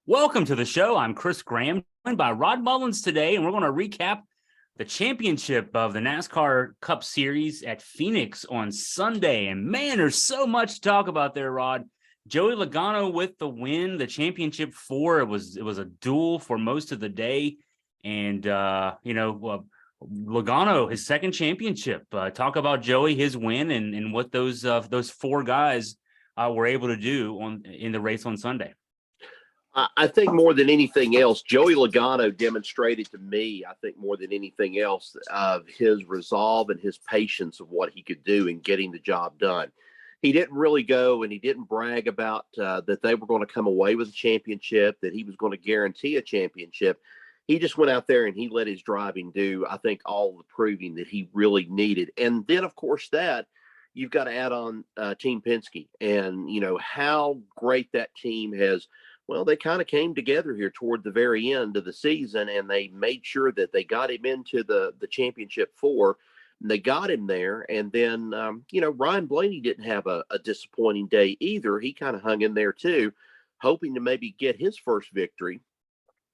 Welcome to the show. I'm Chris Graham, joined by Rod Mullins today, and we're going to recap the championship of the NASCAR Cup Series at Phoenix on Sunday. And man, there's so much to talk about there, Rod. Joey Logano with the win, the championship four. It was a duel for most of the day, and Logano, his second championship. Talk about Joey, his win, and what those four guys were able to do in the race on Sunday. I think more than anything else, Joey Logano demonstrated to me, I think more than anything else, of his resolve and his patience of what he could do in getting the job done. He didn't really go and he didn't brag about that they were going to come away with a championship, that he was going to guarantee a championship. He just went out there and he let his driving do, I think, all the proving that he really needed. And then, of course, you've got to add on Team Penske and, how great that team has. Well, they kind of came together here toward the very end of the season, and they made sure that they got him into the championship four. And they got him there. And then, Ryan Blaney didn't have a disappointing day either. He kind of hung in there too, hoping to maybe get his first victory,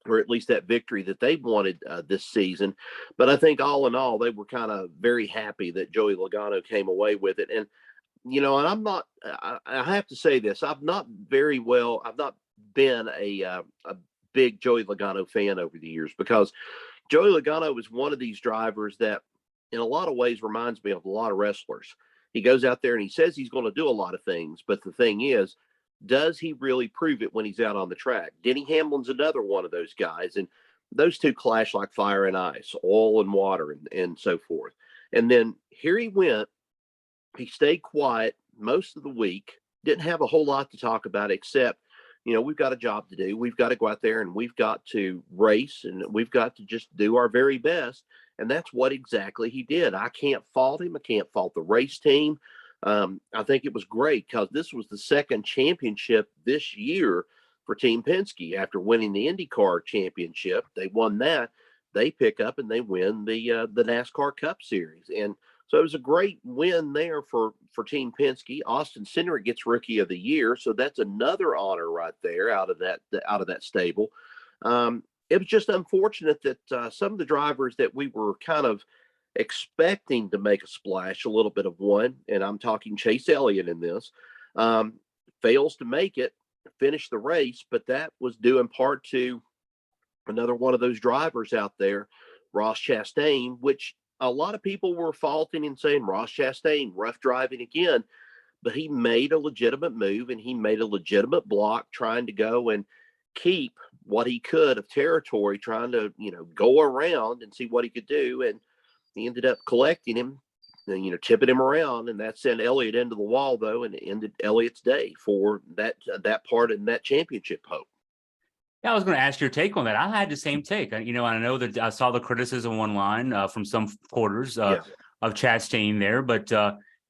or at least that victory that they wanted this season. But I think all in all, they were kind of very happy that Joey Logano came away with it. And, and I have to say this, I've not been a big Joey Logano fan over the years, because Joey Logano is one of these drivers that in a lot of ways reminds me of a lot of wrestlers. He goes out there and he says he's going to do a lot of things, but the thing is, does he really prove it when he's out on the track? Denny Hamlin's another one of those guys, and those two clash like fire and ice, oil and water, and so forth. And then here he went. He stayed quiet most of the week, didn't have a whole lot to talk about except, we've got a job to do. We've got to go out there and we've got to race, and we've got to just do our very best. And that's what exactly he did. I can't fault him. I can't fault the race team. I think it was great because this was the second championship this year for Team Penske. After winning the IndyCar championship, they won that. They pick up and they win the NASCAR Cup Series. And so it was a great win there for Team Penske. Austin Cindric gets Rookie of the Year, so that's another honor right there out of that stable. It was just unfortunate that some of the drivers that we were kind of expecting to make a splash, a little bit of one, and I'm talking Chase Elliott in this, fails to make it, finish the race, but that was due in part to another one of those drivers out there, Ross Chastain, which a lot of people were faulting and saying Ross Chastain, rough driving again, but he made a legitimate move and he made a legitimate block trying to go and keep what he could of territory, trying to, go around and see what he could do. And he ended up collecting him and, tipping him around, and that sent Elliott into the wall though, and it ended Elliott's day for that part in that championship hope. Yeah, I was going to ask your take on that. I had the same take. I know that I saw the criticism online from some quarters of Chastain there, but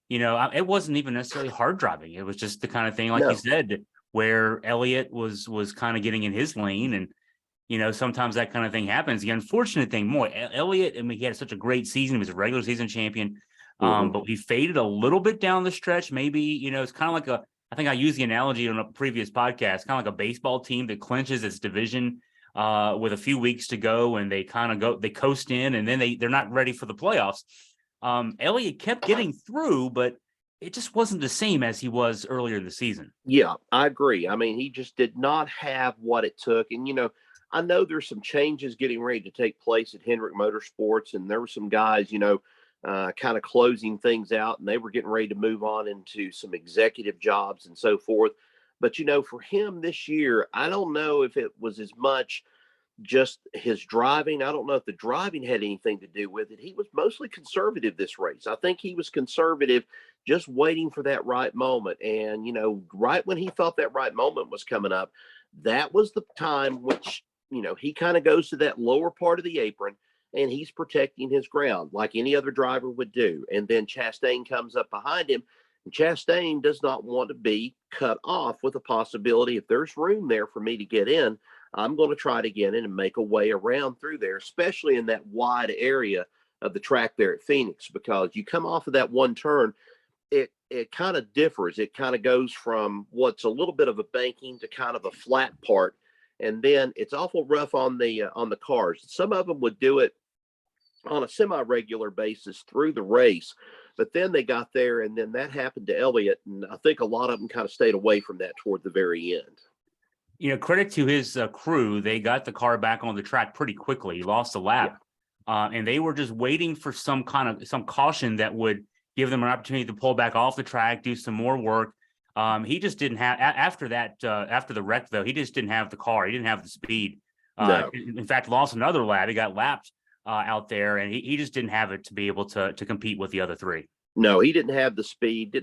it wasn't even necessarily hard driving. It was just the kind of thing, like you said, where Elliott was kind of getting in his lane, and sometimes that kind of thing happens. The unfortunate thing, Elliott, he had such a great season. He was a regular season champion, but he faded a little bit down the stretch. Maybe it's kind of like I think I used the analogy on a previous podcast, kind of like a baseball team that clinches its division with a few weeks to go, and they coast in, and then they're not ready for the playoffs. Elliott kept getting through, but it just wasn't the same as he was earlier in the season. Yeah, I agree. He just did not have what it took. And, I know there's some changes getting ready to take place at Hendrick Motorsports, and there were some guys, kind of closing things out, and they were getting ready to move on into some executive jobs and so forth. But, for him this year, I don't know if it was as much just his driving. I don't know if the driving had anything to do with it. He was mostly conservative this race. I think he was conservative, just waiting for that right moment. And, right when he thought that right moment was coming up, that was the time which, he kind of goes to that lower part of the apron, and he's protecting his ground like any other driver would do. And then Chastain comes up behind him, and Chastain does not want to be cut off with a possibility. If there's room there for me to get in, I'm going to try to get in and make a way around through there, especially in that wide area of the track there at Phoenix, because you come off of that one turn, it kind of differs. It kind of goes from what's a little bit of a banking to kind of a flat part. And then it's awful rough on the cars. Some of them would do it on a semi-regular basis through the race, but then they got there, and then that happened to Elliott, and I think a lot of them kind of stayed away from that toward the very end. Credit to his crew, they got the car back on the track pretty quickly. He lost a lap, and they were just waiting for some caution that would give them an opportunity to pull back off the track, do some more work. He just didn't have after that. After the wreck, though, he just didn't have the car. He didn't have the speed. No. In fact, lost another lap. He got lapped out there, and he just didn't have it to be able to compete with the other three. No, he didn't have the speed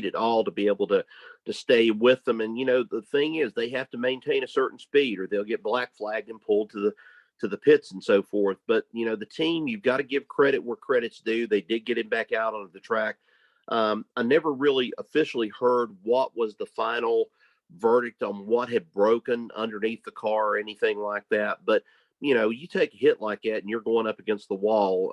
at all to be able to stay with them. And the thing is, they have to maintain a certain speed, or they'll get black flagged and pulled to the pits and so forth. But the team, you've got to give credit where credit's due. They did get him back out onto the track. I never really officially heard what was the final verdict on what had broken underneath the car or anything like that. But you take a hit like that and you're going up against the wall,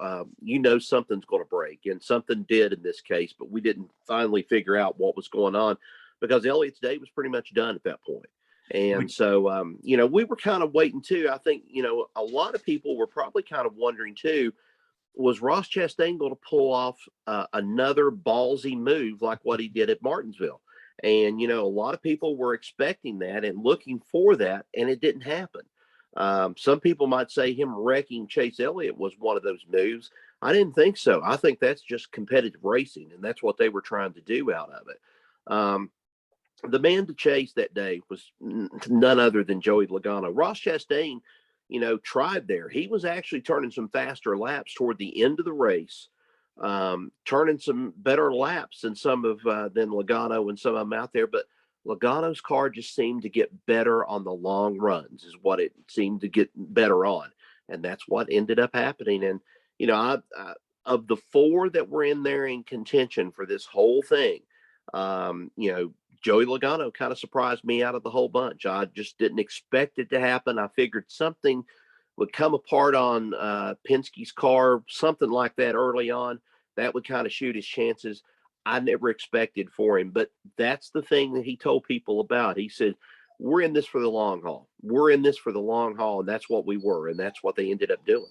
something's going to break, and something did in this case, but we didn't finally figure out what was going on because Elliott's day was pretty much done at that point. And so, we were kind of waiting too. I think, a lot of people were probably kind of wondering too, was Ross Chastain going to pull off another ballsy move like what he did at Martinsville? And, a lot of people were expecting that and looking for that, and it didn't happen. Some people might say him wrecking Chase Elliott was one of those moves. I didn't think so. I think that's just competitive racing, and that's what they were trying to do out of it. The man to chase that day was none other than Joey Logano. Ross Chastain, tried there. He was actually turning some faster laps toward the end of the race, turning some better laps than than Logano and some of them out there. But Logano's car just seemed to get better on the long runs, is what it seemed to get better on. And that's what ended up happening. And, of the four that were in there in contention for this whole thing, Joey Logano kind of surprised me out of the whole bunch. I just didn't expect it to happen. I figured something would come apart on Penske's car, something like that early on. That would kind of shoot his chances. I never expected for him, but that's the thing that he told people about. He said, we're in this for the long haul. We're in this for the long haul. And that's what we were. And that's what they ended up doing.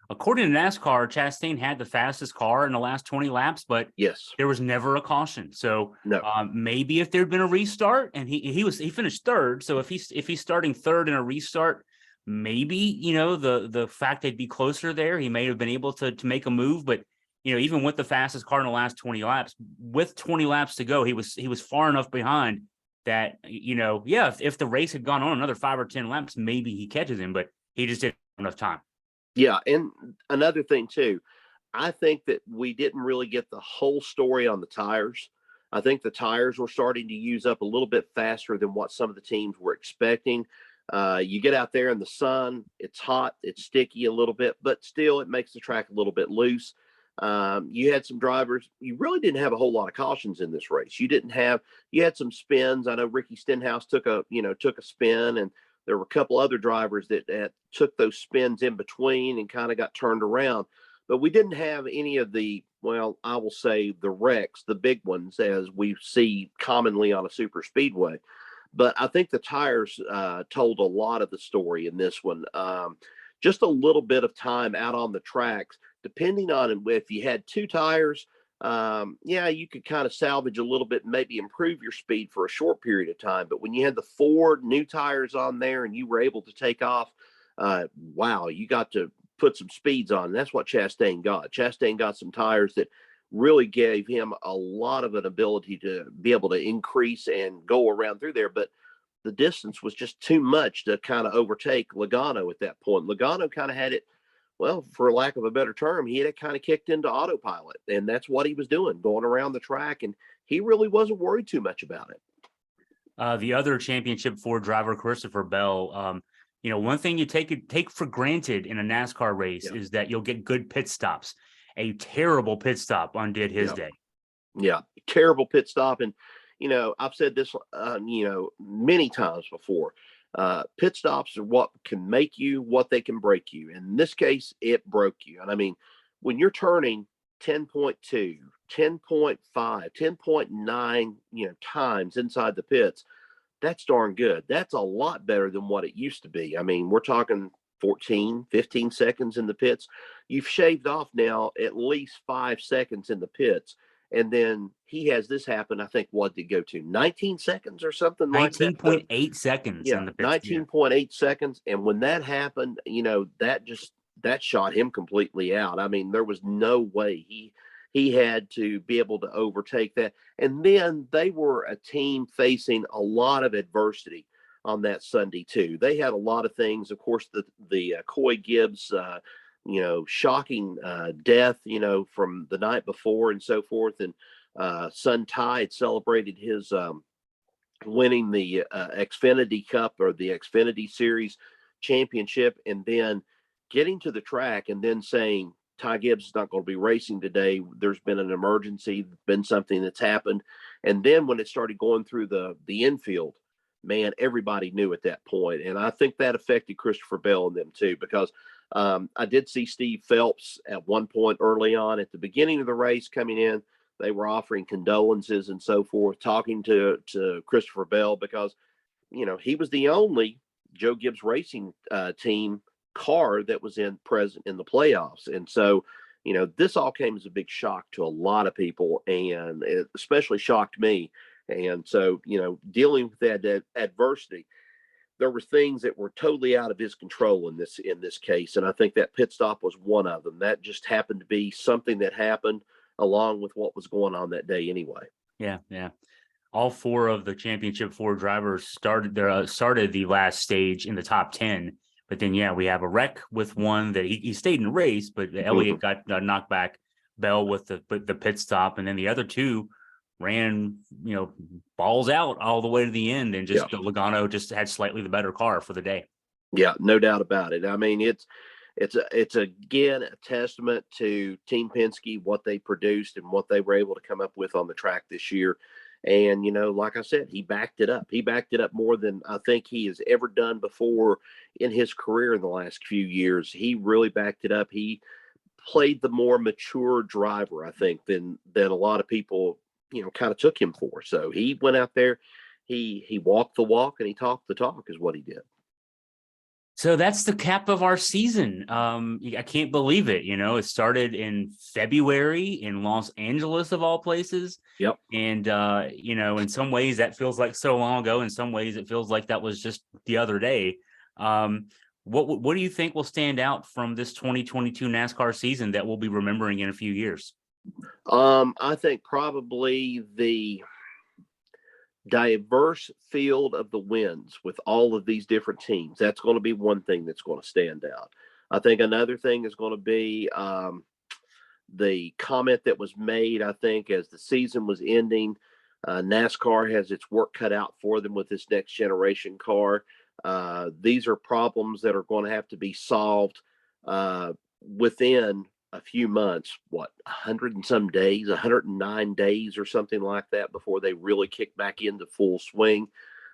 According to NASCAR, Chastain had the fastest car in the last 20 laps, but yes, there was never a caution. So no. Maybe if there'd been a restart, and he finished third. So if he's starting third in a restart, maybe, the fact they'd be closer there, he may have been able to make a move. But even with the fastest car in the last 20 laps, with 20 laps to go, he was far enough behind that, if the race had gone on another 5 or 10 laps, maybe he catches him, but he just didn't have enough time. Yeah. And another thing too, I think that we didn't really get the whole story on the tires. I think the tires were starting to use up a little bit faster than what some of the teams were expecting. You get out there in the sun, it's hot, it's sticky a little bit, but still it makes the track a little bit loose. You had some drivers, you really didn't have a whole lot of cautions in this race. You had some spins. I know Ricky Stenhouse took a spin, and there were a couple other drivers that took those spins in between and kind of got turned around. But we didn't have any of the, well, I will say the wrecks, the big ones, as we see commonly on a super speedway. But I think the tires told a lot of the story in this one. Just a little bit of time out on the tracks, depending on if you had two tires, you could kind of salvage a little bit and maybe improve your speed for a short period of time. But when you had the 4 new tires on there and you were able to take off, you got to put some speeds on. And that's what Chastain got. Chastain got some tires that really gave him a lot of an ability to be able to increase and go around through there. But the distance was just too much to kind of overtake Logano at that point. Logano kind of had it, well, for lack of a better term, he had it kind of kicked into autopilot, and that's what he was doing, going around the track, and he really wasn't worried too much about it. The other championship Ford driver, Christopher Bell, one thing you take for granted in a NASCAR race is that you'll get good pit stops. A terrible pit stop undid his day. Yeah, terrible pit stop. And, I've said this, many times before. Pit stops are what can make you, what they can break you. In this case, it broke you. And I mean, when you're turning 10.2, 10.5, 10.9, times inside the pits, that's darn good. That's a lot better than what it used to be. I mean, we're talking 14, 15 seconds in the pits. You've shaved off now at least 5 seconds in the pits. And then he has this happen. I think what did it go to 19 seconds or something like that? 19.8 seconds Yeah, in the pits. 19.8 seconds. And when that happened, that shot him completely out. I mean, there was no way he had to be able to overtake that. And then they were a team facing a lot of adversity on that Sunday too. They had a lot of things. Of course, the Coy Gibbs, shocking death, from the night before and so forth. And Sun Tide celebrated his winning the Xfinity Cup or the Xfinity Series championship, and then getting to the track and then saying Ty Gibbs is not going to be racing today. There's been an emergency, been something that's happened. And then when it started going through the infield, man, everybody knew at that point. And I think that affected Christopher Bell and them too, because I did see Steve Phelps at one point early on at the beginning of the race coming in. They were offering condolences and so forth, talking to Christopher Bell because, he was the only Joe Gibbs Racing team car that was present in the playoffs. And so, this all came as a big shock to a lot of people, and it especially shocked me. And so, dealing with that adversity, there were things that were totally out of his control in this case. And I think that pit stop was one of them. That just happened to be something that happened along with what was going on that day anyway. Yeah. All four of the championship four drivers started the last stage in the top 10. But then, we have a wreck with one that he stayed in the race, but Elliott got knocked back. Bell with the pit stop, and then the other two ran, balls out all the way to the end, and just Logano just had slightly the better car for the day. Yeah, no doubt about it. I mean, it's again a testament to Team Penske, what they produced and what they were able to come up with on the track this year. And, like I said, he backed it up. He backed it up more than I think he has ever done before in his career in the last few years. He really backed it up. He played the more mature driver, I think, than a lot of people, kind of took him for. So he went out there, he walked the walk and he talked the talk is what he did. So that's the cap of our season. I can't believe it. It started in February in Los Angeles of all places. Yep. And, in some ways that feels like so long ago. In some ways it feels like that was just the other day. What do you think will stand out from this 2022 NASCAR season that we'll be remembering in a few years? I think probably the diverse field of the wins with all of these different teams. That's going to be one thing that's going to stand out. I think another thing is going to be the comment that was made, I think, as the season was ending. NASCAR has its work cut out for them with this next generation car. These are problems that are going to have to be solved within a few months, 100 and some days, 109 days or something like that before they really kick back into full swing.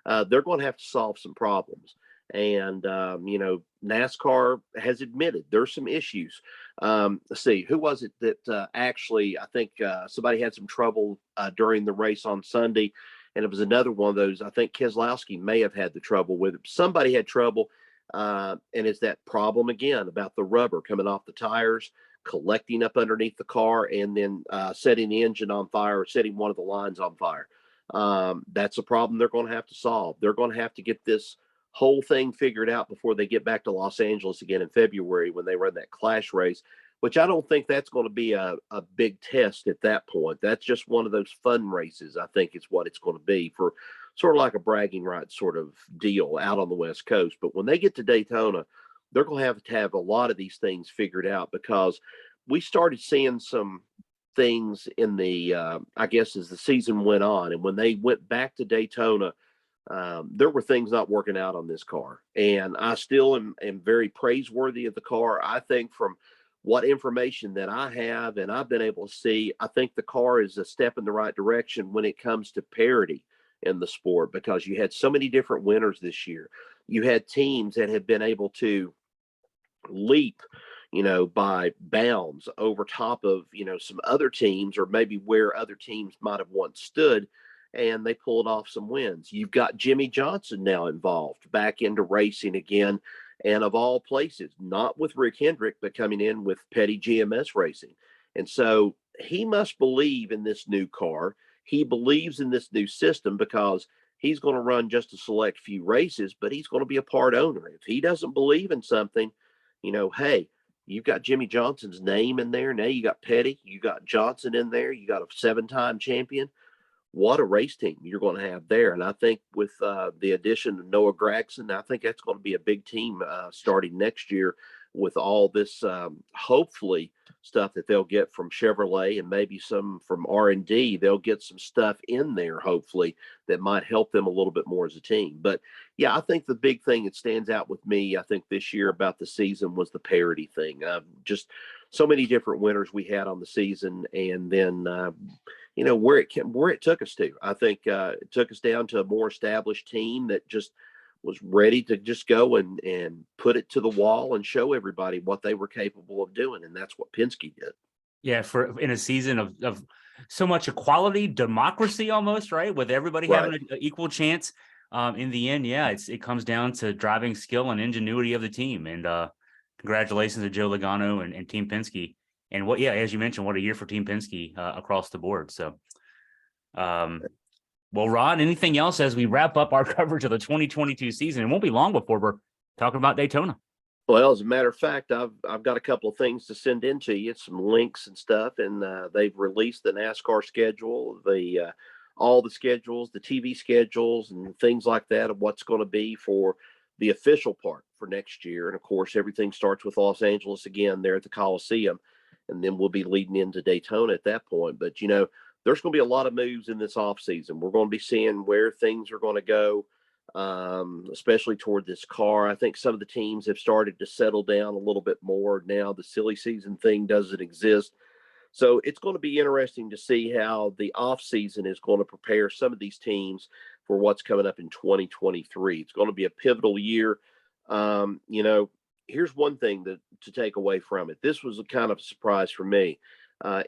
They're going to have to solve some problems. And, NASCAR has admitted there's some issues. Let's see, who was it that actually, I think somebody had some trouble during the race on Sunday. And it was another one of those, I think Keselowski may have had the trouble with it. Somebody had trouble. And it's that problem again about the rubber coming off the tires, collecting up underneath the car, and then setting the engine on fire or setting one of the lines on fire. That's a problem they're going to have to solve. They're going to have to get this whole thing figured out before they get back to Los Angeles again in February when they run that clash race, which I don't think that's going to be a big test at that point. That's just one of those fun races, I think is what it's going to be, for sort of like a bragging rights sort of deal out on the West Coast. But when they get to Daytona, they're going to have a lot of these things figured out, because we started seeing some things in the, I guess, as the season went on. And when they went back to Daytona, there were things not working out on this car. And I still am very praiseworthy of the car. I think from what information that I have and I've been able to see, I think the car is a step in the right direction when it comes to parity in the sport, because you had so many different winners this year. You had teams that have been able to leap, by bounds over top of, some other teams, or maybe where other teams might have once stood. and they pulled off some wins. You've got Jimmy Johnson now involved back into racing again, and of all places, not with Rick Hendrick, but coming in with Petty GMS Racing. And so he must believe in this new car. He believes in this new system because he's going to run just a select few races, but he's going to be a part owner. If he doesn't believe in something, hey, you've got Jimmy Johnson's name in there. Now you got Petty, you got Johnson in there, you got a 7-time champion. What a race team you're going to have there. And I think with the addition of Noah Gragson, I think that's going to be a big team starting next year with all this, hopefully, stuff that they'll get from Chevrolet and maybe some from R&D. They'll get some stuff in there, hopefully, that might help them a little bit more as a team. But, yeah, I think the big thing that stands out with me, I think this year about the season was the parity thing. Just so many different winners we had on the season, and then where it took us to. I think it took us down to a more established team that just was ready to just go and put it to the wall and show everybody what they were capable of doing, and that's what Penske did. Yeah, for in a season of so much equality, democracy almost, right? With everybody having an equal chance. In the end, yeah, it comes down to driving skill and ingenuity of the team. And congratulations to Joe Logano and Team Penske. And as you mentioned, what a year for Team Penske across the board. So, well, Rod, anything else as we wrap up our coverage of the 2022 season? It won't be long before we're talking about Daytona. Well, as a matter of fact, I've got a couple of things to send in to you, some links and stuff, and they've released the NASCAR schedule, all the schedules, the TV schedules, and things like that of what's going to be for the official part for next year. And of course, everything starts with Los Angeles again there at the Coliseum, and then we'll be leading into Daytona at that point. But there's going to be a lot of moves in this offseason. We're going to be seeing where things are going to go, especially toward this car. I think some of the teams have started to settle down a little bit more now. The silly season thing doesn't exist. So it's going to be interesting to see how the offseason is going to prepare some of these teams for what's coming up in 2023. It's going to be a pivotal year. Here's one thing to take away from it. This was a kind of a surprise for me.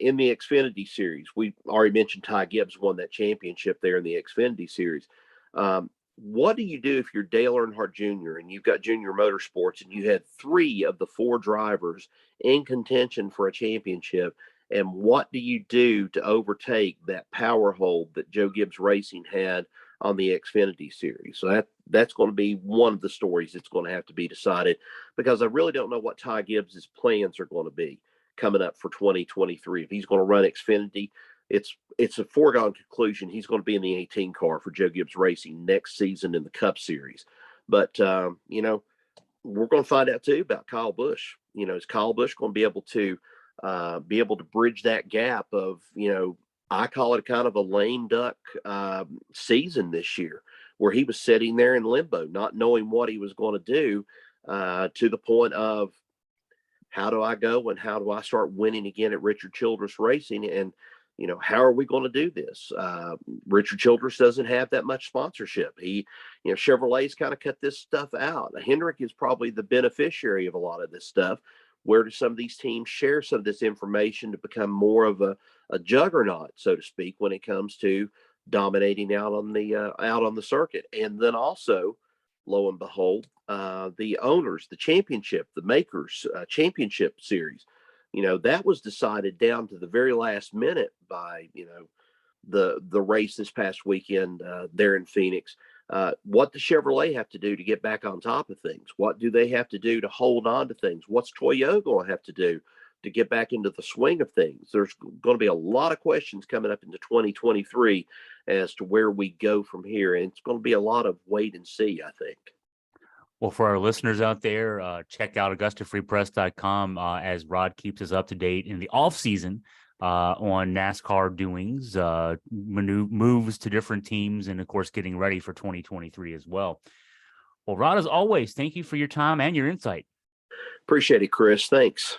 In the Xfinity Series, we already mentioned Ty Gibbs won that championship there in the Xfinity Series. What do you do if you're Dale Earnhardt Jr. and you've got Junior Motorsports and you had 3 of the 4 drivers in contention for a championship? And what do you do to overtake that power hold that Joe Gibbs Racing had on the Xfinity Series? So that's going to be one of the stories that's going to have to be decided, because I really don't know what Ty Gibbs's plans are going to be coming up for 2023. If he's going to run Xfinity, it's a foregone conclusion he's going to be in the 18 car for Joe Gibbs Racing next season in the Cup Series. But we're going to find out too about Kyle Busch. Is Kyle Busch going to be able to bridge that gap of I call it kind of a lame duck season this year, where he was sitting there in limbo, not knowing what he was going to do, to the point of, how do I go and how do I start winning again at Richard Childress Racing? And, how are we going to do this? Richard Childress doesn't have that much sponsorship. Chevrolet's kind of cut this stuff out. Hendrick is probably the beneficiary of a lot of this stuff. Where do some of these teams share some of this information to become more of a juggernaut, so to speak, when it comes to dominating out on the circuit? And then also, lo and behold, the owners, the championship, the makers championship series, that was decided down to the very last minute by, the race this past weekend there in Phoenix. What does Chevrolet have to do to get back on top of things? What do they have to do to hold on to things? What's Toyota going to have to do to get back into the swing of things? There's going to be a lot of questions coming up into 2023 as to where we go from here. And it's going to be a lot of wait and see, I think. Well, for our listeners out there, check out AugustaFreePress.com as Rod keeps us up to date in the off season on NASCAR doings, moves to different teams, and of course, getting ready for 2023 as well. Well, Rod, as always, thank you for your time and your insight. Appreciate it, Chris. Thanks.